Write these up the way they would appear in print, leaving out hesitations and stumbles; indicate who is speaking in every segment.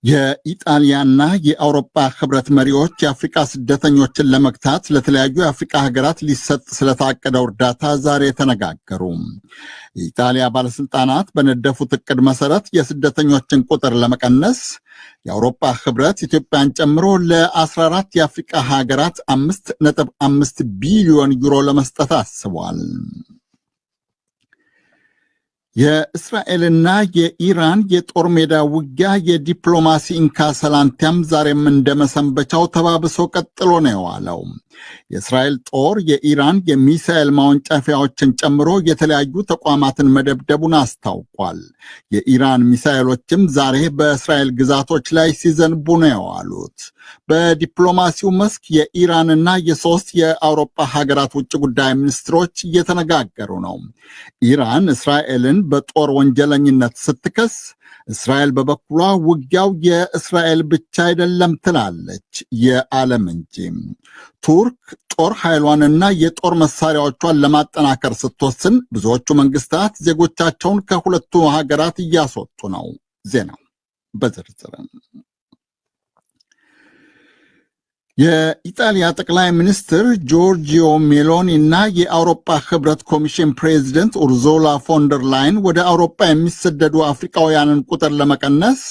Speaker 1: የኢጣሊያና የአውሮፓ ህብረት መሪዎች የአፍሪካ ስደተኞችን ለመግታት ለተለያዩ የአፍሪካ ሀገራት ሊሰጥ ስለታቀደው እርዳታ ዛሬ ተነጋገሩ። የኢጣሊያ ባለስልጣናት በነደፉት እቅድ መሰረት የስደተኞችን ቁጥር ለመቀነስ የአውሮፓ ህብረት ኢትዮጵያን ጨምሮ ለ14 የአፍሪካ ሀገራት 5.5 ቢሊዮን ዩሮ ለመስጠት አስቧል። የእስራኤልና የኢራን የጦር ሜዳ ውጊያ የዲፕሎማሲ እንካሰላንቲያም ዛሬም እንደመሰንበቻው ተባብሶ ቀጥሎ ነው የዋለው። የእስራኤል ጦር የኢራን የሚሳኤል ማወንጨፊያዎችን ጨምሮ የተለያዩ ተቋማትን መደብደቡን አስታውቋል። የኢራን ሚሳኤሎችም ዛሬ በእስራኤል ግዛቶች ላይ ሲዘንቡ ነው የዋሉት። በዲፕሎማሲው መስክ የኢራንና የሶስት የአውሮፓ ሀገራት ውጭ ጉዳይ ሚኒስትሮች እየተነጋገሩ ነው። ኢራን እስራኤልን በጦር ወንጀለኝነት ስትከስ፣ እስራኤል በበኩሏ ውጊያው የእስራኤል ብቻ አይደለም ትላለች፣ የዓለም እንጂ። ቱርክ ጦር ኃይሏንና የጦር መሳሪያዎቿን ለማጠናከር ስትወስን፣ ብዙዎቹ መንግስታት ዜጎቻቸውን ከሁለቱ ሀገራት እያስወጡ ነው። ዜናው በዝርዝር የኢጣሊያ ጠቅላይ ሚኒስትር ጆርጂዮ ሜሎኒ እና የአውሮፓ ህብረት ኮሚሽን ፕሬዚደንት ኡርዙላ ፎንደር ላይን ወደ አውሮፓ የሚሰደዱ አፍሪካውያንን ቁጥር ለመቀነስ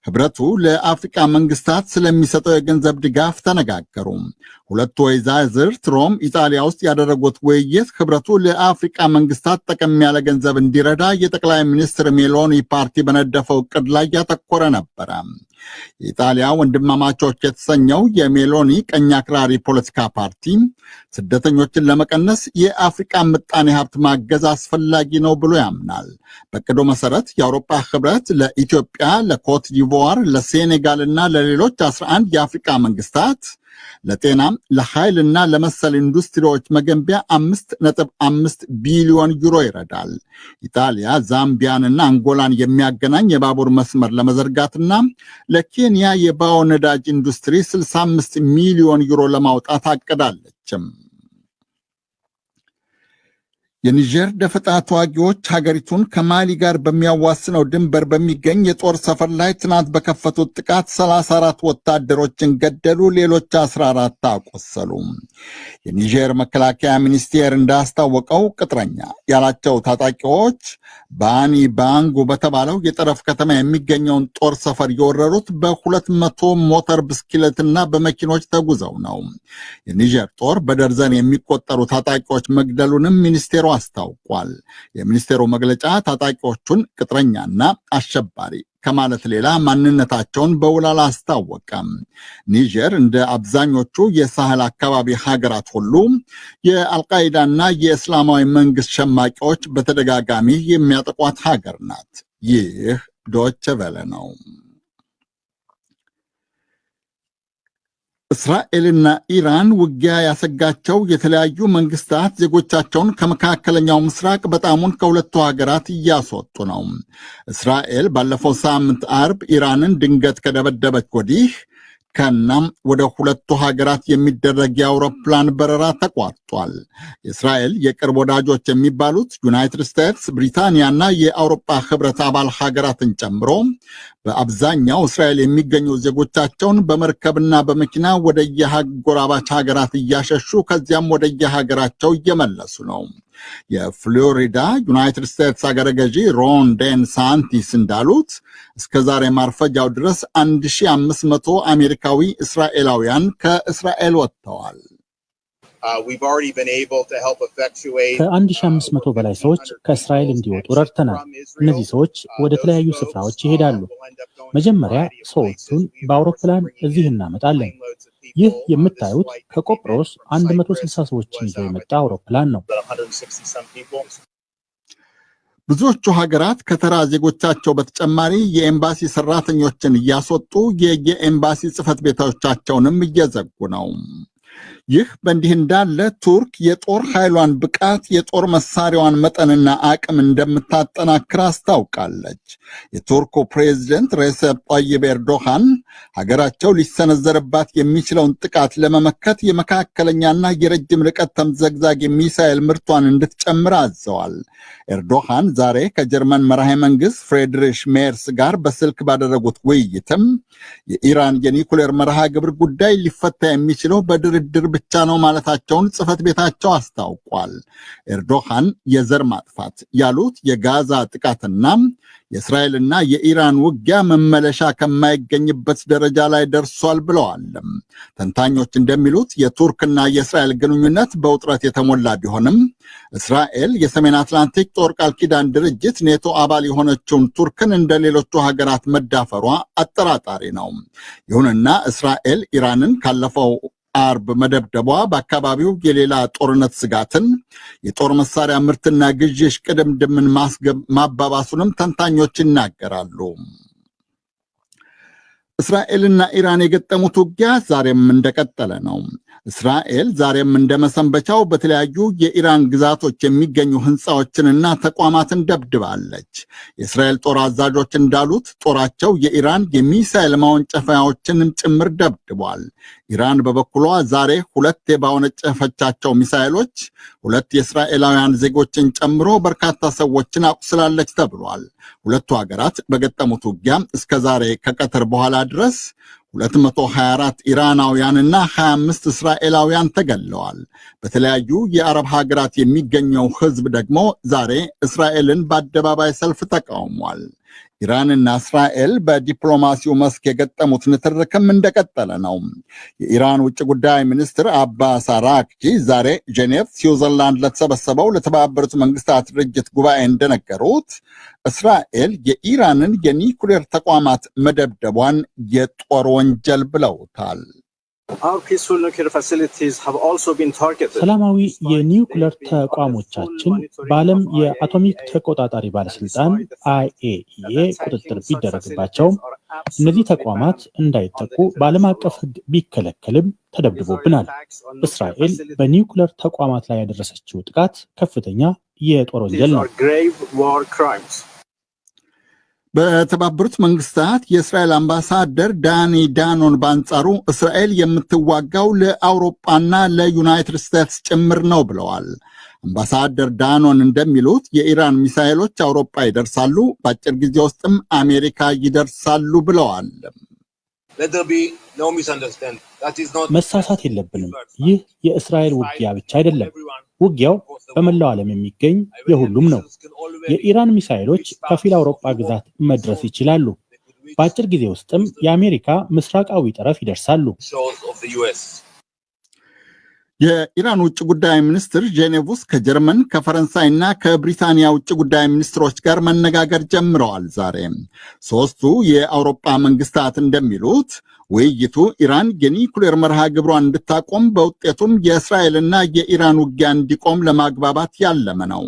Speaker 1: ህብረቱ ለአፍሪካ መንግስታት ስለሚሰጠው የገንዘብ ድጋፍ ተነጋገሩ። ሁለቱ ወይዛዝርት ሮም ኢጣሊያ ውስጥ ያደረጉት ውይይት ህብረቱ ለአፍሪካ መንግስታት ጠቀም ያለ ገንዘብ እንዲረዳ የጠቅላይ ሚኒስትር ሜሎኒ ፓርቲ በነደፈው እቅድ ላይ ያተኮረ ነበረ። የኢጣሊያ ወንድማማቾች የተሰኘው የሜሎኒ ቀኝ አክራሪ ፖለቲካ ፓርቲ ስደተኞችን ለመቀነስ የአፍሪካ ምጣኔ ሀብት ማገዝ አስፈላጊ ነው ብሎ ያምናል። በቅዱ መሰረት የአውሮፓ ህብረት ለኢትዮጵያ፣ ለኮት ዲቮር፣ ለሴኔጋልና ለሌሎች 11 የአፍሪካ መንግስታት ለጤና፣ ለኃይልና ለመሰል ኢንዱስትሪዎች መገንቢያ 5.5 ቢሊዮን ዩሮ ይረዳል። ኢጣሊያ ዛምቢያንና አንጎላን የሚያገናኝ የባቡር መስመር ለመዘርጋትና ለኬንያ የባዮ ነዳጅ ኢንዱስትሪ 65 ሚሊዮን ዩሮ ለማውጣት አቅዳለችም። የኒጀር ደፈጣ ተዋጊዎች ሀገሪቱን ከማሊ ጋር በሚያዋስነው ድንበር በሚገኝ የጦር ሰፈር ላይ ትናንት በከፈቱት ጥቃት 34 ወታደሮችን ገደሉ፣ ሌሎች 14 አቆሰሉ። የኒጀር መከላከያ ሚኒስቴር እንዳስታወቀው ቅጥረኛ ያላቸው ታጣቂዎች ባኒ ባንጉ በተባለው የጠረፍ ከተማ የሚገኘውን ጦር ሰፈር የወረሩት በ200 ሞተር ብስክሌትና በመኪኖች ተጉዘው ነው። የኒጀር ጦር በደርዘን የሚቆጠሩ ታጣቂዎች መግደሉንም ሚኒስቴሩ አስታውቋል። የሚኒስቴሩ መግለጫ ታጣቂዎቹን ቅጥረኛና አሸባሪ ከማለት ሌላ ማንነታቸውን በውል አላስታወቀም። ኒጀር እንደ አብዛኞቹ የሳህል አካባቢ ሀገራት ሁሉ የአልቃይዳና የእስላማዊ መንግስት ሸማቂዎች በተደጋጋሚ የሚያጠቋት ሀገር ናት። ይህ ዶይቼ ቬለ ነው። እስራኤልና ኢራን ውጊያ ያሰጋቸው የተለያዩ መንግስታት ዜጎቻቸውን ከመካከለኛው ምስራቅ በጣሙን ከሁለቱ ሀገራት እያስወጡ ነው። እስራኤል ባለፈው ሳምንት አርብ ኢራንን ድንገት ከደበደበች ወዲህ ከናም ወደ ሁለቱ ሀገራት የሚደረግ የአውሮፕላን በረራ ተቋርጧል። የእስራኤል የቅርብ ወዳጆች የሚባሉት ዩናይትድ ስቴትስ፣ ብሪታንያና የአውሮፓ ህብረት አባል ሀገራትን ጨምሮ በአብዛኛው እስራኤል የሚገኙ ዜጎቻቸውን በመርከብና በመኪና ወደ የአጎራባች ሀገራት እያሸሹ ከዚያም ወደ የሀገራቸው እየመለሱ ነው። የፍሎሪዳ ዩናይትድ ስቴትስ አገረ ገዢ ሮን ዴሳንቲስ እንዳሉት እስከ ዛሬ ማርፈጃው ድረስ 1500 አሜሪካዊ እስራኤላውያን ከእስራኤል ወጥተዋል።
Speaker 2: ከ1500 በላይ ሰዎች ከእስራኤል እንዲወጡ ረድተናል። እነዚህ ሰዎች ወደ ተለያዩ ስፍራዎች ይሄዳሉ። መጀመሪያ ሰዎቹን በአውሮፕላን እዚህ እናመጣለን። ይህ የምታዩት ከቆጵሮስ 160 ሰዎችን ይዞ የመጣ አውሮፕላን ነው።
Speaker 1: ብዙዎቹ ሀገራት ከተራ ዜጎቻቸው በተጨማሪ የኤምባሲ ሰራተኞችን እያስወጡ የኤምባሲ ጽሕፈት ቤቶቻቸውንም እየዘጉ ነው። ይህ በእንዲህ እንዳለ ቱርክ የጦር ኃይሏን ብቃት፣ የጦር መሳሪያዋን መጠንና አቅም እንደምታጠናክር አስታውቃለች። የቱርኩ ፕሬዝደንት ሬሴፕ ጣይብ ኤርዶሃን ሀገራቸው ሊሰነዘርባት የሚችለውን ጥቃት ለመመከት የመካከለኛና የረጅም ርቀት ተምዘግዛግ ሚሳኤል ምርቷን እንድትጨምር አዘዋል። ኤርዶሃን ዛሬ ከጀርመን መራሄ መንግስት ፍሬድሪሽ ሜርስ ጋር በስልክ ባደረጉት ውይይትም የኢራን የኒኩሌር መርሃ ግብር ጉዳይ ሊፈታ የሚችለው በድርድር ብቻ ነው ማለታቸውን ጽሕፈት ቤታቸው አስታውቋል። ኤርዶሃን የዘር ማጥፋት ያሉት የጋዛ ጥቃትና የእስራኤልና የኢራን ውጊያ መመለሻ ከማይገኝበት ደረጃ ላይ ደርሷል ብለዋል። ተንታኞች እንደሚሉት የቱርክና የእስራኤል ግንኙነት በውጥረት የተሞላ ቢሆንም እስራኤል የሰሜን አትላንቲክ ጦር ቃል ኪዳን ድርጅት ኔቶ አባል የሆነችውን ቱርክን እንደ ሌሎቹ ሀገራት መዳፈሯ አጠራጣሪ ነው። ይሁንና እስራኤል ኢራንን ካለፈው አርብ መደብደቧ በአካባቢው የሌላ ጦርነት ስጋትን፣ የጦር መሳሪያ ምርትና ግዢ እሽቅድምድምን ማባባሱንም ተንታኞች ይናገራሉ። እስራኤልና ኢራን የገጠሙት ውጊያ ዛሬም እንደቀጠለ ነው። እስራኤል ዛሬም እንደመሰንበቻው በተለያዩ የኢራን ግዛቶች የሚገኙ ሕንፃዎችንና ተቋማትን ደብድባለች። የእስራኤል ጦር አዛዦች እንዳሉት ጦራቸው የኢራን የሚሳኤል ማወንጨፊያዎችንም ጭምር ደብድቧል። ኢራን በበኩሏ ዛሬ ሁለት ባወነጨፈቻቸው ሚሳኤሎች ሁለት የእስራኤላውያን ዜጎችን ጨምሮ በርካታ ሰዎችን አቁስላለች ተብሏል። ሁለቱ ሀገራት በገጠሙት ውጊያ እስከ ዛሬ ከቀትር በኋላ ድረስ 224 ኢራናውያንና 25 እስራኤላውያን ተገለዋል። በተለያዩ የአረብ ሀገራት የሚገኘው ሕዝብ ደግሞ ዛሬ እስራኤልን በአደባባይ ሰልፍ ተቃውሟል። ኢራንና እስራኤል በዲፕሎማሲው መስክ የገጠሙት ንትርክም እንደቀጠለ ነው። የኢራን ውጭ ጉዳይ ሚኒስትር አባስ አራግቺ ዛሬ ጄኔቭ ስዊዘርላንድ ለተሰበሰበው ለተባበሩት መንግስታት ድርጅት ጉባኤ እንደነገሩት እስራኤል የኢራንን የኒኩሌር ተቋማት መደብደቧን የጦር ወንጀል ብለውታል።
Speaker 2: ሰላማዊ የኒውክለር ተቋሞቻችን በዓለም የአቶሚክ ተቆጣጣሪ ባለስልጣን IAEA ቁጥጥር ቢደረግባቸውም እነዚህ ተቋማት እንዳይጠቁ በዓለም አቀፍ ሕግ ቢከለከልም ተደብድቦብናል። እስራኤል በኒውክለር ተቋማት ላይ ያደረሰችው ጥቃት ከፍተኛ የጦር ወንጀል ነው።
Speaker 1: በተባበሩት መንግስታት የእስራኤል አምባሳደር ዳኒ ዳኖን በአንጻሩ እስራኤል የምትዋጋው ለአውሮፓና ለዩናይትድ ስቴትስ ጭምር ነው ብለዋል። አምባሳደር ዳኖን እንደሚሉት የኢራን ሚሳኤሎች አውሮፓ ይደርሳሉ፣ በአጭር ጊዜ ውስጥም አሜሪካ ይደርሳሉ ብለዋል።
Speaker 2: መሳሳት የለብንም። ይህ የእስራኤል ውጊያ ብቻ አይደለም። ውጊያው በመላው ዓለም የሚገኝ የሁሉም ነው። የኢራን ሚሳኤሎች ከፊል አውሮፓ ግዛት መድረስ ይችላሉ። በአጭር ጊዜ ውስጥም የአሜሪካ ምስራቃዊ ጠረፍ ይደርሳሉ።
Speaker 1: የኢራን ውጭ ጉዳይ ሚኒስትር ጄኔቭ ውስጥ ከጀርመን ከፈረንሳይና ከብሪታንያ ውጭ ጉዳይ ሚኒስትሮች ጋር መነጋገር ጀምረዋል። ዛሬ ሶስቱ የአውሮፓ መንግስታት እንደሚሉት ውይይቱ ኢራን የኒኩሌር መርሃ ግብሯን እንድታቆም በውጤቱም የእስራኤልና የኢራን ውጊያ እንዲቆም ለማግባባት ያለመ ነው።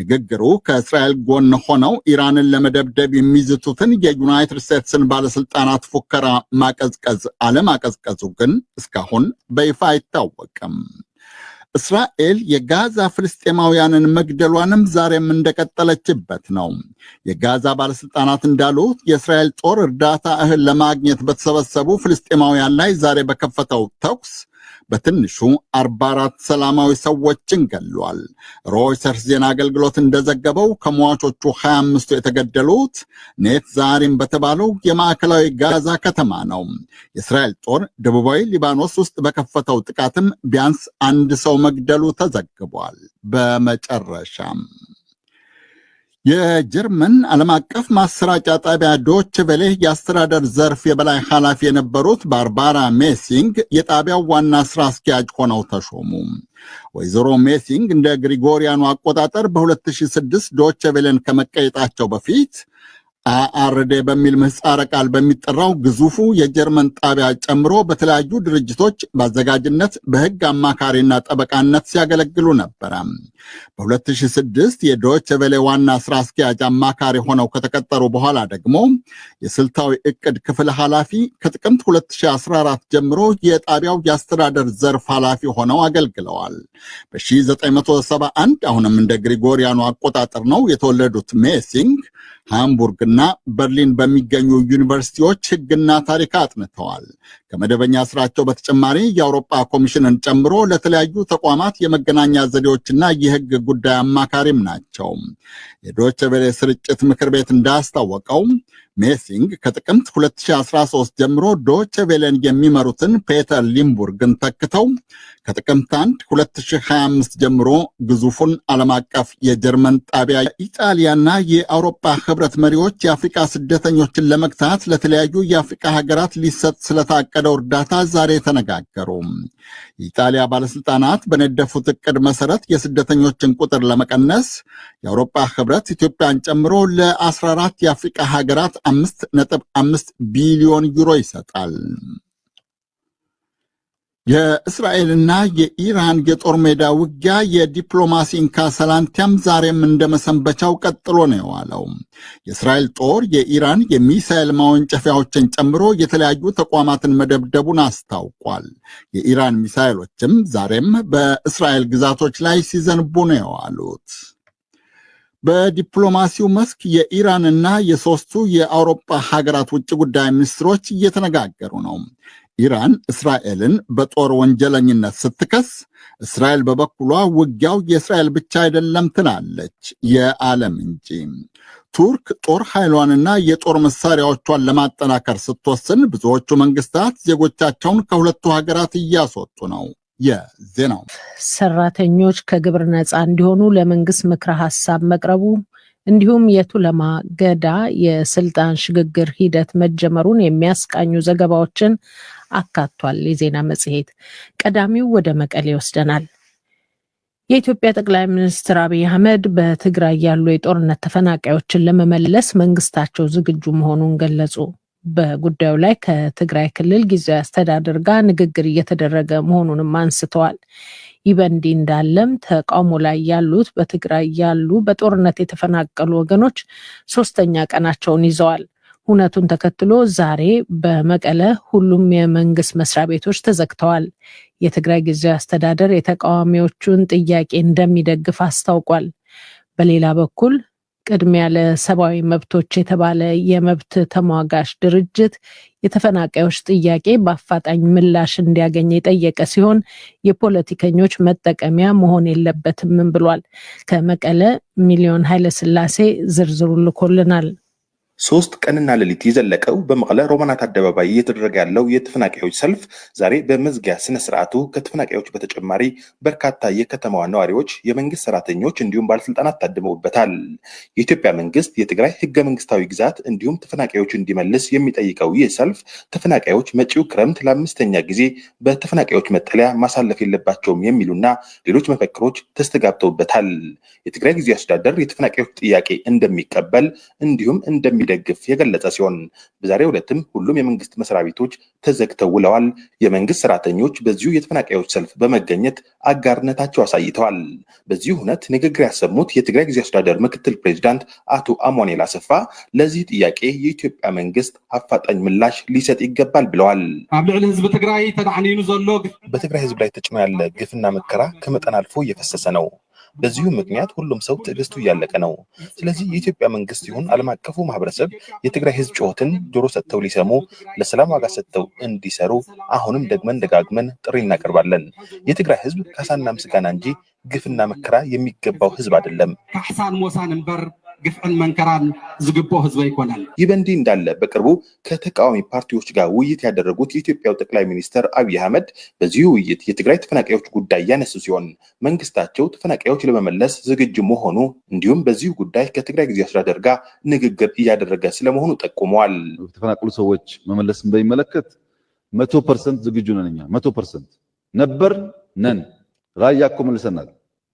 Speaker 1: ንግግሩ ከእስራኤል ጎን ሆነው ኢራንን ለመደብደብ የሚዝቱትን የዩናይትድ ስቴትስን ባለስልጣናት ፉከራ ማቀዝቀዝ አለማቀዝቀዙ ግን እስካሁን በይፋ አይታወቅም። እስራኤል የጋዛ ፍልስጤማውያንን መግደሏንም ዛሬም እንደቀጠለችበት ነው። የጋዛ ባለስልጣናት እንዳሉት የእስራኤል ጦር እርዳታ እህል ለማግኘት በተሰበሰቡ ፍልስጤማውያን ላይ ዛሬ በከፈተው ተኩስ በትንሹ 44 ሰላማዊ ሰዎችን ገሏል። ሮይተርስ ዜና አገልግሎት እንደዘገበው ከሟቾቹ 25ቱ የተገደሉት ኔት ዛሪም በተባለው የማዕከላዊ ጋዛ ከተማ ነው። የእስራኤል ጦር ደቡባዊ ሊባኖስ ውስጥ በከፈተው ጥቃትም ቢያንስ አንድ ሰው መግደሉ ተዘግቧል። በመጨረሻም የጀርመን ዓለም አቀፍ ማሰራጫ ጣቢያ ዶች ቬሌ የአስተዳደር ዘርፍ የበላይ ኃላፊ የነበሩት ባርባራ ሜሲንግ የጣቢያው ዋና ስራ አስኪያጅ ሆነው ተሾሙ። ወይዘሮ ሜሲንግ እንደ ግሪጎሪያኑ አቆጣጠር በ2006 ዶች ቬሌን ከመቀየጣቸው በፊት ARD በሚል ምህጻረ ቃል በሚጠራው ግዙፉ የጀርመን ጣቢያ ጨምሮ በተለያዩ ድርጅቶች በአዘጋጅነት በሕግ አማካሪና ጠበቃነት ሲያገለግሉ ነበረ። በ2006 የዶይቼ ቬለ ዋና ስራ አስኪያጅ አማካሪ ሆነው ከተቀጠሩ በኋላ ደግሞ የስልታዊ ዕቅድ ክፍል ኃላፊ፣ ከጥቅምት 2014 ጀምሮ የጣቢያው የአስተዳደር ዘርፍ ኃላፊ ሆነው አገልግለዋል። በ1971 አሁንም እንደ ግሪጎሪያኑ አቆጣጠር ነው የተወለዱት ሜሲንግ ሃምቡርግና በርሊን በሚገኙ ዩኒቨርሲቲዎች ሕግና ታሪክ አጥንተዋል። ከመደበኛ ስራቸው በተጨማሪ የአውሮፓ ኮሚሽንን ጨምሮ ለተለያዩ ተቋማት የመገናኛ ዘዴዎችና የሕግ ጉዳይ አማካሪም ናቸው። የዶይቼ ቬለ ስርጭት ምክር ቤት እንዳስታወቀው ሜሲንግ ከጥቅምት 2013 ጀምሮ ዶይቼ ቬለን የሚመሩትን ፔተር ሊምቡርግን ተክተው ከጥቅምት 1 2025 ጀምሮ ግዙፉን ዓለም አቀፍ የጀርመን ጣቢያ ኢጣሊያና የአውሮፓ ህብረት መሪዎች የአፍሪካ ስደተኞችን ለመግታት ለተለያዩ የአፍሪካ ሀገራት ሊሰጥ ስለታቀደው እርዳታ ዛሬ ተነጋገሩ። የኢጣሊያ ባለስልጣናት በነደፉት እቅድ መሰረት የስደተኞችን ቁጥር ለመቀነስ የአውሮፓ ህብረት ኢትዮጵያን ጨምሮ ለ14 የአፍሪካ ሀገራት 5.5 ቢሊዮን ዩሮ ይሰጣል። የእስራኤልና የኢራን የጦር ሜዳ ውጊያ የዲፕሎማሲ እንካሰላንቲያም ዛሬም እንደመሰንበቻው ቀጥሎ ነው የዋለው። የእስራኤል ጦር የኢራን የሚሳኤል ማወንጨፊያዎችን ጨምሮ የተለያዩ ተቋማትን መደብደቡን አስታውቋል። የኢራን ሚሳኤሎችም ዛሬም በእስራኤል ግዛቶች ላይ ሲዘንቡ ነው የዋሉት። በዲፕሎማሲው መስክ የኢራንና የሶስቱ የአውሮፓ ሀገራት ውጭ ጉዳይ ሚኒስትሮች እየተነጋገሩ ነው። ኢራን እስራኤልን በጦር ወንጀለኝነት ስትከስ፣ እስራኤል በበኩሏ ውጊያው የእስራኤል ብቻ አይደለም ትላለች፣ የዓለም እንጂ። ቱርክ ጦር ኃይሏንና የጦር መሳሪያዎቿን ለማጠናከር ስትወስን፣ ብዙዎቹ መንግስታት ዜጎቻቸውን ከሁለቱ ሀገራት እያስወጡ ነው። የዜናው
Speaker 3: ሰራተኞች ከግብር ነፃ እንዲሆኑ ለመንግስት ምክረ ሀሳብ መቅረቡ እንዲሁም የቱለማ ገዳ የስልጣን ሽግግር ሂደት መጀመሩን የሚያስቃኙ ዘገባዎችን አካቷል። የዜና መጽሔት ቀዳሚው ወደ መቀሌ ይወስደናል። የኢትዮጵያ ጠቅላይ ሚኒስትር አብይ አህመድ በትግራይ ያሉ የጦርነት ተፈናቃዮችን ለመመለስ መንግስታቸው ዝግጁ መሆኑን ገለጹ። በጉዳዩ ላይ ከትግራይ ክልል ጊዜያዊ አስተዳደር ጋር ንግግር እየተደረገ መሆኑንም አንስተዋል። ይህ በእንዲህ እንዳለም ተቃውሞ ላይ ያሉት በትግራይ ያሉ በጦርነት የተፈናቀሉ ወገኖች 3ኛ ቀናቸውን ይዘዋል። ሁነቱን ተከትሎ ዛሬ በመቀለ ሁሉም የመንግስት መስሪያ ቤቶች ተዘግተዋል። የትግራይ ጊዜያዊ አስተዳደር የተቃዋሚዎቹን ጥያቄ እንደሚደግፍ አስታውቋል። በሌላ በኩል ቅድሚያ ለሰብአዊ መብቶች የተባለ የመብት ተሟጋች ድርጅት የተፈናቃዮች ጥያቄ በአፋጣኝ ምላሽ እንዲያገኝ የጠየቀ ሲሆን የፖለቲከኞች መጠቀሚያ መሆን የለበትም ብሏል። ከመቀለ ሚሊዮን ኃይለስላሴ ዝርዝሩ ልኮልናል።
Speaker 4: 3 ቀንና ሌሊት የዘለቀው በመቀለ ሮማናት አደባባይ እየተደረገ ያለው የተፈናቃዮች ሰልፍ ዛሬ በመዝጊያ ስነ ስርዓቱ ከተፈናቃዮች በተጨማሪ በርካታ የከተማዋ ነዋሪዎች፣ የመንግስት ሰራተኞች እንዲሁም ባለስልጣናት ታድመውበታል። የኢትዮጵያ መንግስት የትግራይ ህገ መንግስታዊ ግዛት እንዲሁም ተፈናቃዮች እንዲመልስ የሚጠይቀው ይህ ሰልፍ ተፈናቃዮች መጪው ክረምት ለ5ኛ ጊዜ በተፈናቃዮች መጠለያ ማሳለፍ የለባቸውም የሚሉና ሌሎች መፈክሮች ተስተጋብተውበታል። የትግራይ ጊዜያዊ አስተዳደር የተፈናቃዮች ጥያቄ እንደሚቀበል እንዲሁም እንደሚደግፍ የገለጸ ሲሆን በዛሬው ዕለትም ሁሉም የመንግስት መስሪያ ቤቶች ተዘግተው ውለዋል። የመንግስት ሰራተኞች በዚሁ የተፈናቃዮች ሰልፍ በመገኘት አጋርነታቸው አሳይተዋል። በዚሁ ሁነት ንግግር ያሰሙት የትግራይ ጊዜያዊ አስተዳደር ምክትል ፕሬዚዳንት አቶ አሞኔል አሰፋ ለዚህ ጥያቄ የኢትዮጵያ መንግስት አፋጣኝ ምላሽ ሊሰጥ ይገባል ብለዋል። በትግራይ ህዝብ ላይ ተጭኖ ያለ ግፍና መከራ ከመጠን አልፎ እየፈሰሰ ነው። በዚሁ ምክንያት ሁሉም ሰው ትዕግስቱ እያለቀ ነው። ስለዚህ የኢትዮጵያ መንግስት ይሁን ዓለም አቀፉ ማህበረሰብ የትግራይ ህዝብ ጩኸትን ጆሮ ሰጥተው ሊሰሙ፣ ለሰላም ዋጋ ሰጥተው እንዲሰሩ አሁንም ደግመን ደጋግመን ጥሪ እናቀርባለን። የትግራይ ህዝብ ካሳና ምስጋና እንጂ ግፍና መከራ የሚገባው ህዝብ አይደለም። ካሳን ሞሳን እንበር ግፍን መንከራን ዝግቦ ህዝብ ይኮናል። ይህ በእንዲህ እንዳለ በቅርቡ ከተቃዋሚ ፓርቲዎች ጋር ውይይት ያደረጉት የኢትዮጵያው ጠቅላይ ሚኒስትር አብይ አህመድ በዚሁ ውይይት የትግራይ ተፈናቃዮች ጉዳይ ያነሱ ሲሆን መንግስታቸው ተፈናቃዮች ለመመለስ ዝግጁ መሆኑ እንዲሁም በዚሁ ጉዳይ ከትግራይ ጊዜያዊ አስተዳደር ጋር ንግግር እያደረገ ስለመሆኑ ጠቁመዋል።
Speaker 5: የተፈናቀሉ ሰዎች መመለስን በሚመለከት 100% ዝግጁ ነን። እኛ 100% ነበር ነን። ራያ እኮ መልሰናል።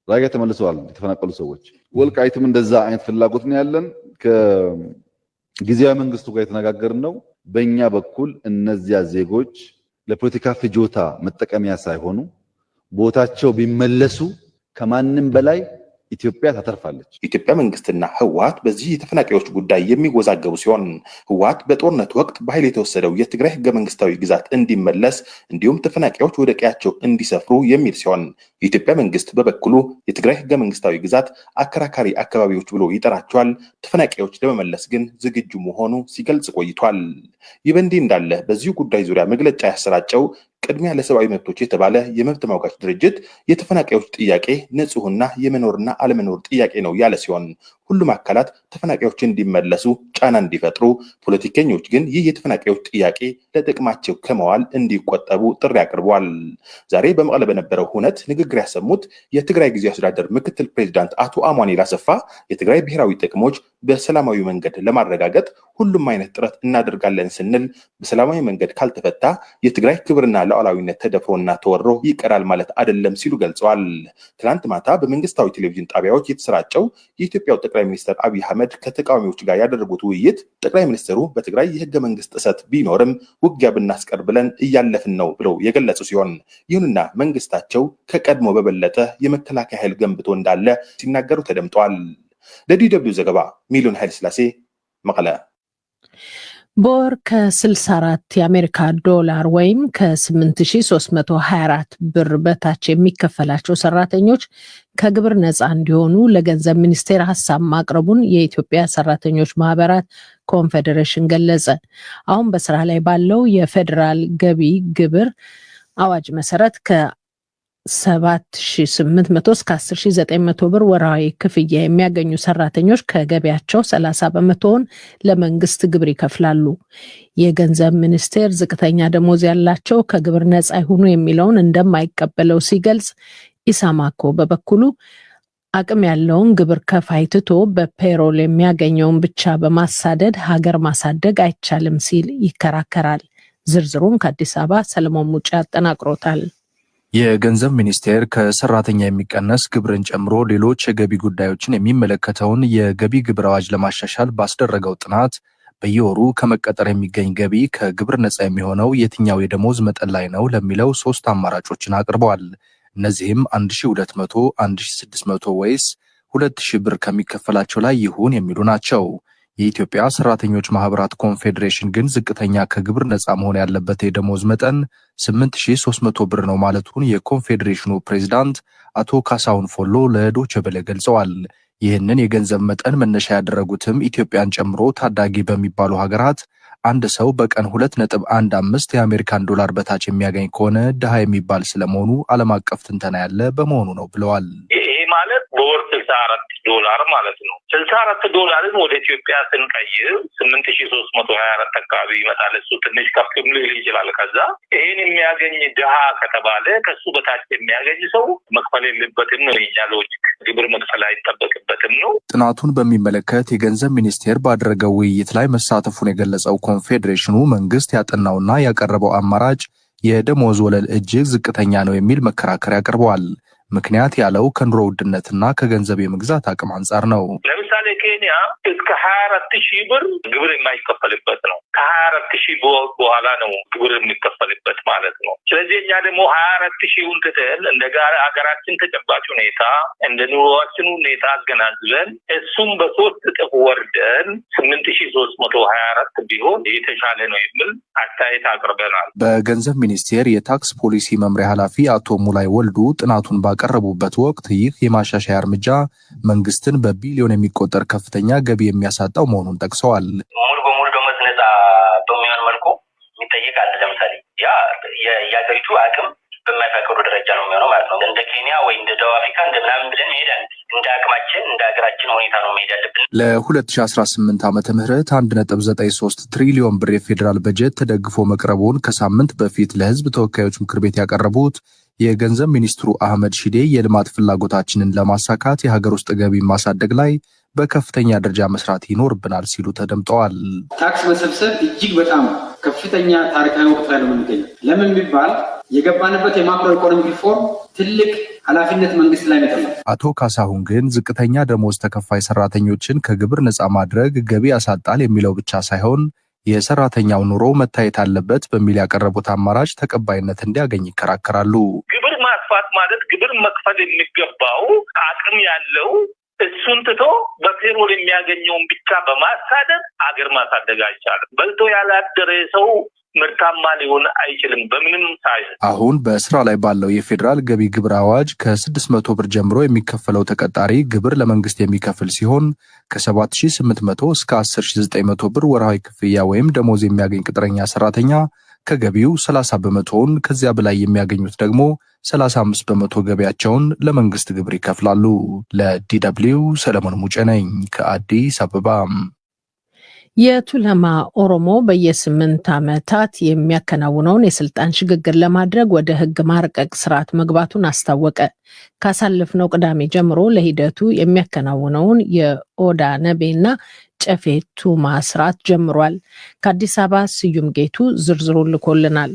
Speaker 5: ራያ ተመልሰዋል የተፈናቀሉ ሰዎች። ወልቃይትም እንደዛ አይነት ፍላጎት ነው ያለን። ጊዜያዊ መንግስቱ ጋር የተነጋገርነው በእኛ በኩል እነዚያ ዜጎች ለፖለቲካ ፍጆታ መጠቀሚያ ሳይሆኑ ቦታቸው ቢመለሱ ከማንም በላይ ኢትዮጵያ ታተርፋለች።
Speaker 4: ኢትዮጵያ መንግስትና ህወሓት በዚህ የተፈናቃዮች ጉዳይ የሚወዛገቡ ሲሆን ህወሓት በጦርነት ወቅት በኃይል የተወሰደው የትግራይ ህገ መንግስታዊ ግዛት እንዲመለስ እንዲሁም ተፈናቃዮች ወደ ቀያቸው እንዲሰፍሩ የሚል ሲሆን የኢትዮጵያ መንግስት በበኩሉ የትግራይ ህገ መንግስታዊ ግዛት አከራካሪ አካባቢዎች ብሎ ይጠራቸዋል። ተፈናቃዮች ለመመለስ ግን ዝግጁ መሆኑ ሲገልጽ ቆይቷል። ይህ በእንዲህ እንዳለ በዚሁ ጉዳይ ዙሪያ መግለጫ ያሰራጨው ቅድሚያ ለሰብአዊ መብቶች የተባለ የመብት ማውጋች ድርጅት የተፈናቃዮች ጥያቄ ንጹህና የመኖርና አለመኖር ጥያቄ ነው ያለ ሲሆን ሁሉም አካላት ተፈናቃዮች እንዲመለሱ ጫና እንዲፈጥሩ፣ ፖለቲከኞች ግን ይህ የተፈናቃዮች ጥያቄ ለጥቅማቸው ከመዋል እንዲቆጠቡ ጥሪ አቅርበዋል። ዛሬ በመቀለ በነበረው ሁነት ንግግር ያሰሙት የትግራይ ጊዜያዊ አስተዳደር ምክትል ፕሬዝዳንት አቶ አማኑኤል አሰፋ የትግራይ ብሔራዊ ጥቅሞች በሰላማዊ መንገድ ለማረጋገጥ ሁሉም አይነት ጥረት እናደርጋለን ስንል በሰላማዊ መንገድ ካልተፈታ የትግራይ ክብርና ሉዓላዊነት ተደፍሮና ተወሮ ይቀራል ማለት አይደለም ሲሉ ገልጸዋል። ትናንት ማታ በመንግስታዊ ቴሌቪዥን ጣቢያዎች የተሰራጨው የኢትዮጵያው ጠቅላይ ሚኒስትር አብይ አህመድ ከተቃዋሚዎች ጋር ያደረጉት ውይይት ጠቅላይ ሚኒስትሩ በትግራይ የህገ መንግስት ጥሰት ቢኖርም ውጊያ ብናስቀር ብለን እያለፍን ነው ብለው የገለጹ ሲሆን ይሁንና መንግስታቸው ከቀድሞ በበለጠ የመከላከያ ኃይል ገንብቶ እንዳለ ሲናገሩ ተደምጠዋል። ለዲደብሊው ዘገባ ሚሊዮን ኃይለ ሥላሴ መቀለ።
Speaker 3: በወር ከ64 የአሜሪካ ዶላር ወይም ከ8324 ብር በታች የሚከፈላቸው ሰራተኞች ከግብር ነፃ እንዲሆኑ ለገንዘብ ሚኒስቴር ሀሳብ ማቅረቡን የኢትዮጵያ ሰራተኞች ማህበራት ኮንፌዴሬሽን ገለጸ። አሁን በስራ ላይ ባለው የፌዴራል ገቢ ግብር አዋጅ መሰረት ከ7,800 እስከ 10,900 ብር ወርሃዊ ክፍያ የሚያገኙ ሰራተኞች ከገቢያቸው 30% ለመንግስት ግብር ይከፍላሉ። የገንዘብ ሚኒስቴር ዝቅተኛ ደሞዝ ያላቸው ከግብር ነፃ ይሁኑ የሚለውን እንደማይቀበለው ሲገልጽ፣ ኢሳማኮ በበኩሉ አቅም ያለውን ግብር ከፋይ ትቶ በፔሮል የሚያገኘውን ብቻ በማሳደድ ሀገር ማሳደግ አይቻልም ሲል ይከራከራል። ዝርዝሩን ከአዲስ አበባ ሰለሞን ሙጬ አጠናቅሮታል።
Speaker 6: የገንዘብ ሚኒስቴር ከሰራተኛ የሚቀነስ ግብርን ጨምሮ ሌሎች የገቢ ጉዳዮችን የሚመለከተውን የገቢ ግብር አዋጅ ለማሻሻል ባስደረገው ጥናት በየወሩ ከመቀጠር የሚገኝ ገቢ ከግብር ነፃ የሚሆነው የትኛው የደሞዝ መጠን ላይ ነው ለሚለው 3 አማራጮችን አቅርበዋል። እነዚህም 1200፣ 1600 ወይስ 2000 ብር ከሚከፈላቸው ላይ ይሁን የሚሉ ናቸው። የኢትዮጵያ ሰራተኞች ማህበራት ኮንፌዴሬሽን ግን ዝቅተኛ ከግብር ነፃ መሆን ያለበት የደሞዝ መጠን 8300 ብር ነው ማለቱን የኮንፌዴሬሽኑ ፕሬዝዳንት አቶ ካሳሁን ፎሎ ለዶይቼ ቬለ ገልጸዋል። ይህንን የገንዘብ መጠን መነሻ ያደረጉትም ኢትዮጵያን ጨምሮ ታዳጊ በሚባሉ ሀገራት አንድ ሰው በቀን 2.15 የአሜሪካን ዶላር በታች የሚያገኝ ከሆነ ድሃ የሚባል ስለመሆኑ ዓለም አቀፍ ትንተና ያለ በመሆኑ ነው ብለዋል።
Speaker 7: ይሄ ማለት በወር 64 ዶላር ማለት ነው። 64 ዶላርን ወደ ኢትዮጵያ ስንቀይር 8324 አካባቢ ይመጣል። እሱ ትንሽ ከፍ ሊል ይችላል። ከዛ ይሄን የሚያገኝ ድሃ ከተባለ ከሱ በታች የሚያገኝ ሰው መክፈል የለበትም ነው የኛ ሎጂክ። ግብር መክፈል አይጠበቅበትም ነው።
Speaker 6: ጥናቱን በሚመለከት የገንዘብ ሚኒስቴር ባደረገው ውይይት ላይ መሳተፉን የገለጸው ኮንፌዴሬሽኑ መንግስት ያጠናውና ያቀረበው አማራጭ የደሞዝ ወለል እጅግ ዝቅተኛ ነው የሚል መከራከሪያ አቅርበዋል። ምክንያት ያለው ከኑሮ ውድነትና ከገንዘብ የመግዛት አቅም አንጻር ነው።
Speaker 7: ለምሳሌ ኬንያ እስከ 24000 ብር ግብር የማይከፈልበት ነው። ከ24000 በኋላ ነው ግብር የሚከፈልበት ማለት ነው። ስለዚህ እኛ ደግሞ 24000ውን ትተን እንደ ሀገራችን ተጨባጭ ሁኔታ እንደ ኑሮአችን ሁኔታ አገናዝበን እሱም በ3 እጥፍ ወርደን 8324 ቢሆን የተሻለ ነው የሚል አስተያየት አቅርበናል።
Speaker 6: በገንዘብ ሚኒስቴር የታክስ ፖሊሲ መምሪያ ኃላፊ አቶ ሙላይ ወልዱ ጥናቱን ባቀረቡበት ወቅት ይህ የማሻሻያ እርምጃ መንግስትን በቢሊዮን የሚቆጠር ከፍተኛ ገቢ የሚያሳጣው መሆኑን ጠቅሰዋል።
Speaker 8: ሙሉ በሙሉ ደሞዝ ነፃ በሚሆን መልኩ የሚጠይቅ አለ። ለምሳሌ ያ የሀገሪቱ አቅም በማይፈቅዱ ደረጃ ነው የሚሆነው ማለት ነው። እንደ ኬንያ ወይ እንደ ደቡብ አፍሪካ እንደ ምናምን ብለን መሄዳለን። እንደ አቅማችን እንደ ሀገራችን ሁኔታ ነው መሄድ ያለብን።
Speaker 6: ለ2018 ዓመተ ምህረት 1.93 ትሪሊዮን ብር የፌዴራል በጀት ተደግፎ መቅረቡን ከሳምንት በፊት ለህዝብ ተወካዮች ምክር ቤት ያቀረቡት የገንዘብ ሚኒስትሩ አህመድ ሺዴ የልማት ፍላጎታችንን ለማሳካት የሀገር ውስጥ ገቢ ማሳደግ ላይ በከፍተኛ ደረጃ መስራት ይኖርብናል ሲሉ ተደምጠዋል።
Speaker 9: ታክስ መሰብሰብ እጅግ በጣም ከፍተኛ ታሪካዊ ወቅት ላይ ነው የምንገኘው። ለምን ቢባል የገባንበት የማክሮ ኢኮኖሚ ሪፎርም ትልቅ ኃላፊነት መንግስት ላይ ነው።
Speaker 6: አቶ ካሳሁን ግን ዝቅተኛ ደሞዝ ተከፋይ ሰራተኞችን ከግብር ነፃ ማድረግ ገቢ ያሳጣል የሚለው ብቻ ሳይሆን የሰራተኛው ኑሮ መታየት አለበት በሚል ያቀረቡት አማራጭ ተቀባይነት እንዲያገኝ ይከራከራሉ።
Speaker 7: ግብር ማጥፋት ማለት ግብር መክፈል የሚገባው አቅም ያለው እሱን ትቶ በፔሮል የሚያገኘውን ብቻ በማሳደድ አገር ማሳደግ አይቻልም። በልቶ ያላደረ ሰው ምርታማ ሊሆን አይችልም በምንም ሳይሆን።
Speaker 6: አሁን በስራ ላይ ባለው የፌዴራል ገቢ ግብር አዋጅ ከ600 ብር ጀምሮ የሚከፈለው ተቀጣሪ ግብር ለመንግስት የሚከፍል ሲሆን ከ7800 እስከ 10900 ብር ወርሃዊ ክፍያ ወይም ደሞዝ የሚያገኝ ቅጥረኛ ሰራተኛ ከገቢው 30 በመቶውን ከዚያ በላይ የሚያገኙት ደግሞ 35 በመቶ ገቢያቸውን ለመንግስት ግብር ይከፍላሉ። ለዲደብሊው ሰለሞን ሙጬ ነኝ ከአዲስ አበባ።
Speaker 3: የቱለማ ኦሮሞ በየ8 ዓመታት የሚያከናውነውን የስልጣን ሽግግር ለማድረግ ወደ ህግ ማርቀቅ ስርዓት መግባቱን አስታወቀ። ካሳለፍነው ቅዳሜ ጀምሮ ለሂደቱ የሚያከናውነውን የኦዳ ነቤና ጨፌ ቱማ ስርዓት ጀምሯል። ከአዲስ አበባ ስዩም ጌቱ ዝርዝሩን ልኮልናል።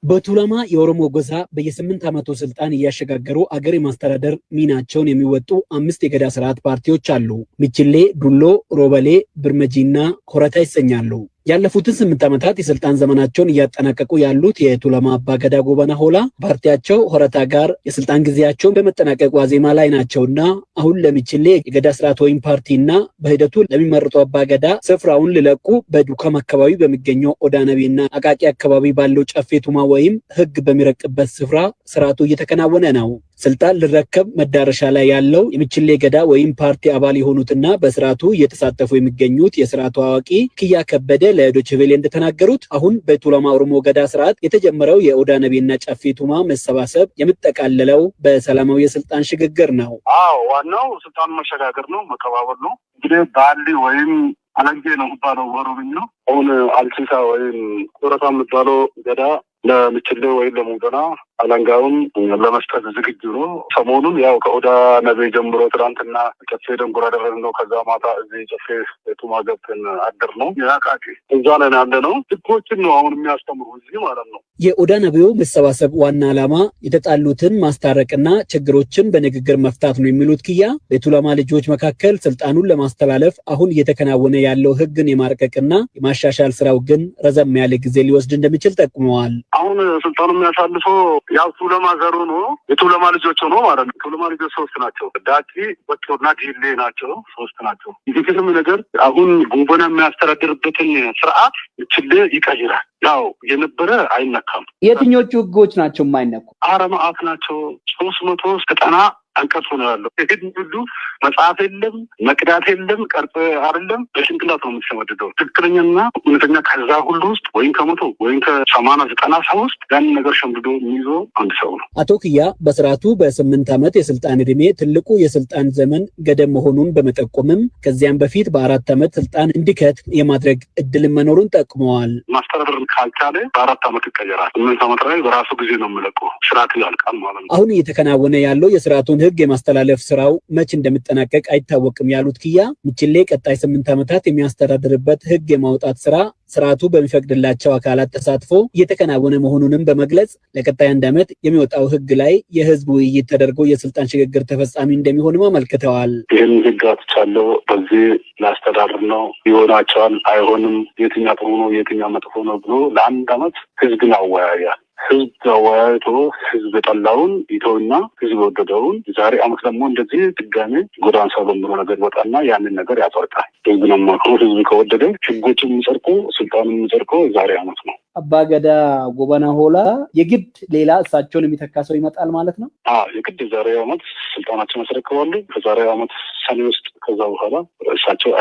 Speaker 10: በቱለማ የኦሮሞ ጎሳ በየ8 ዓመቱ ስልጣን እያሸጋገሩ አገር የማስተዳደር ሚናቸውን የሚወጡ 5 የገዳ ስርዓት ፓርቲዎች አሉ። ሚችሌ፣ ዱሎ፣ ሮበሌ፣ ብርመጂና ሆረታ ይሰኛሉ። ያለፉትን 8 ዓመታት የስልጣን ዘመናቸውን እያጠናቀቁ ያሉት የቱለማ አባገዳ ጎበና ሆላ ፓርቲያቸው ሆረታ ጋር የስልጣን ጊዜያቸውን በመጠናቀቅ ዋዜማ ላይ ናቸውና አሁን ለሚችሌ የገዳ ስርዓት ወይም ፓርቲና በሂደቱ ለሚመረጡ አባገዳ ስፍራውን ሊለቁ በዱካም አካባቢ በሚገኘው ኦዳነቤና አቃቂ አካባቢ ባለው ጨፌ ቱማ ወይም ህግ በሚረቅበት ስፍራ ስርዓቱ እየተከናወነ ነው። ስልጣን ልረከብ መዳረሻ ላይ ያለው የሚችሌ ገዳ ወይም ፓርቲ አባል የሆኑትና በስርዓቱ እየተሳተፉ የሚገኙት የስርዓቱ አዋቂ ክያ ከበደ ለዶይቼ ቬለ እንደተናገሩት አሁን በቱለማ ኦሮሞ ገዳ ስርዓት የተጀመረው የኦዳ ነቤና ጨፌ ቱማ መሰባሰብ የሚጠቃለለው በሰላማዊ የስልጣን ሽግግር ነው።
Speaker 11: ዋናው ስልጣን መሸጋገር ነው፣ መከባበር ነው። እንግዲህ ባሊ ወይም አለንጌ ነው የሚባለው ኦሮምኛ ነው። አሁን አልሲሳ ወይም ሆረታ የሚባለው ገዳ ለምችሌ ወይም ለሙገና አለንጋውን ለመስጠት ዝግጁ ነው። ሰሞኑን ያው ከኦዳ ነቤ ጀምሮ ትናንትና ጨፌ ደንጉራ ደረስነው። ከዛ ማታ እዚህ ጨፌ ቱማ ገብተን አደር ነው። ያቃቂ እዛ ላይ ያለ ነው። ህጎችን ነው አሁን የሚያስተምሩ እዚህ ማለት ነው።
Speaker 10: የኦዳ ነቤው መሰባሰብ ዋና ዓላማ የተጣሉትን ማስታረቅና ችግሮችን በንግግር መፍታት ነው የሚሉት ክያ በቱለማ ልጆች መካከል ስልጣኑን ለማስተላለፍ አሁን እየተከናወነ ያለው ህግን የማርቀቅና የማሻሻል ስራው ግን ረዘም ያለ ጊዜ ሊወስድ እንደሚችል ጠቁመዋል።
Speaker 11: አሁን ስልጣኑ የሚያሳልፈው ያው ቱለማ ዘሩ ነው፣ የቱለማ ልጆች ነው ማለት ነው። ቱለማ ልጆች 3 ናቸው። ዳቂ ወጥቶና ዲሌ ናቸው፣ 3 ናቸው። ይሄም ነገር አሁን ጉንቦና የሚያስተዳድርበትን ስርዓት ችል ይቀይራል። ያው የነበረ አይነካም።
Speaker 10: የትኞቹ ህጎች ናቸው የማይነኩ?
Speaker 11: አረማአት ናቸው 390 አንቀጽ ነው ያለው። ይሄን ሁሉ መጽሐፍ የለም፣ መቅዳት የለም፣ ቀርጽ አይደለም፣ በጭንቅላት ነው የምትሸመድደው። ትክክለኛና እውነተኛ ከዛ ሁሉ ውስጥ ወይም ከ100 ወይም ከ80-90 ሰው ውስጥ ያን ነገር ሸምድዶ የሚይዞ አንድ ሰው ነው።
Speaker 10: አቶ ክያ በስርዓቱ በ8 ዓመት የስልጣን እድሜ ትልቁ የስልጣን ዘመን ገደብ መሆኑን በመጠቆምም ከዚያም በፊት በ4 ዓመት ስልጣን እንዲከት የማድረግ እድል መኖሩን ጠቁመዋል።
Speaker 11: ማስተዳደር ካልቻለ በ4 ዓመት ይቀየራል። 8 ዓመት ላይ በራሱ ጊዜ ነው የሚለቀው። ስርዓቱ ያልቃል ማለት ነው።
Speaker 10: አሁን እየተከናወነ ያለው የስርዓቱን ህግ የማስተላለፍ ስራው መች እንደሚጠናቀቅ አይታወቅም ያሉት ክያ ሚችሌ ቀጣይ 8 ዓመታት የሚያስተዳድርበት ህግ የማውጣት ስራ ስርዓቱ በሚፈቅድላቸው አካላት ተሳትፎ እየተከናወነ መሆኑንም በመግለጽ ለቀጣይ 1 ዓመት የሚወጣው ህግ ላይ የህዝብ ውይይት ተደርጎ የስልጣን ሽግግር ተፈጻሚ እንደሚሆንም አመልክተዋል።
Speaker 11: ይህን ህግ አውጥቻለሁ፣ በዚህ ላስተዳድር ነው፣ ይሆናቸዋል፣ አይሆንም፣ የትኛው ጥሩ ነው፣ የትኛው መጥፎ ነው ብሎ ለ1 ዓመት ህዝብን አወያያል። ህዝብ አወያይቶ ህዝብ የጠላውን ይተውና ህዝብ የወደደውን ዛሬ ዓመት ደግሞ እንደዚህ ድጋሜ ጎዳን ሰው በምሮ ነገር ወጣና ያንን ነገር ያጸድቃል። ህዝብ ነው ማክሮ ህዝብ ከወደደ ህጎችን የሚጸድቁ ስልጣኑን የሚጸድቁ ዛሬ ዓመት ነው።
Speaker 10: አባገዳ ጎበና ሆላ የግድ ሌላ እሳቸውን የሚተካ ሰው ይመጣል ማለት ነው?
Speaker 11: የግድ ዛሬ ዓመት ስልጣናቸውን ያስረክባሉ። ከዛሬ ዓመት ሰኔ ውስጥ ከዛ በኋላ እሳቸው